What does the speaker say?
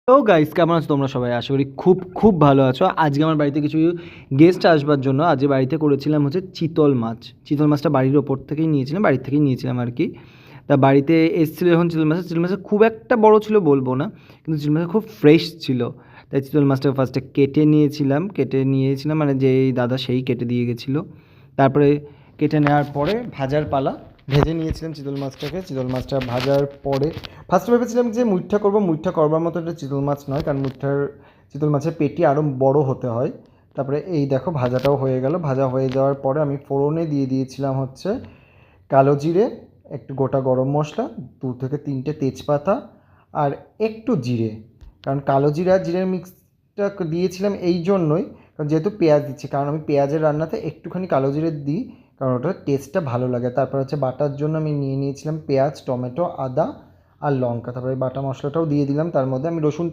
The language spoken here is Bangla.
তো গাইস, কেমন আছো তোমরা সবাই? আশা করি খুব খুব ভালো আছো। আজকে আমার বাড়িতে কিছু গেস্ট আসবার জন্য আজকে বাড়িতে করেছিলাম হচ্ছে চিতল মাছ। চিতল মাছটা বাড়ির ওপর থেকেই নিয়েছিলাম, বাড়ির থেকেই নিয়েছিলাম আর কি। তা বাড়িতে এসেছিলো যখন চিতল মাছটা খুব একটা বড় ছিল বলবো না, কিন্তু চিতল মাছটা খুব ফ্রেশ ছিল। তাই চিতল মাছটা ফার্স্টে কেটে নিয়েছিলাম মানে যেই দাদা সেই কেটে দিয়ে গেছিলো। তারপরে কেটে নেওয়ার পরে ভাজার পালা। ভেজে নিয়েছিলাম চিতল মাছটা ভাজার পরে ফার্স্টে ভেবেছিলাম যে মুইঠা করবো, মুইঠা করবার মতো এটা চিতল মাছ নয়, কারণ চিতল মাছের পেটি আরও বড় হতে হয়। তারপরে এই দেখো ভাজাটাও হয়ে গেল। ভাজা হয়ে যাওয়ার পরে আমি ফোড়নে দিয়ে দিয়েছিলাম হচ্ছে কালো জিরে, একটু গোটা গরম মশলা, 2 থেকে 3টে তেজপাতা আর একটু জিরে। কারণ কালো জিরা আর জিরের মিক্সটা দিয়েছিলাম এই জন্যই, কারণ যেহেতু পেঁয়াজ দিচ্ছি, কারণ আমি পেঁয়াজের রান্নাতে একটুখানি কালো জিরে দিই, কারণ ওটার টেস্টটা ভালো লাগে। তারপর হচ্ছে বাটার জন্য আমি নিয়েছিলাম পেঁয়াজ, টমেটো, আদা আর লঙ্কা। তারপরে বাটা মশলাটাও দিয়ে দিলাম। তার মধ্যে আমি রসুনটা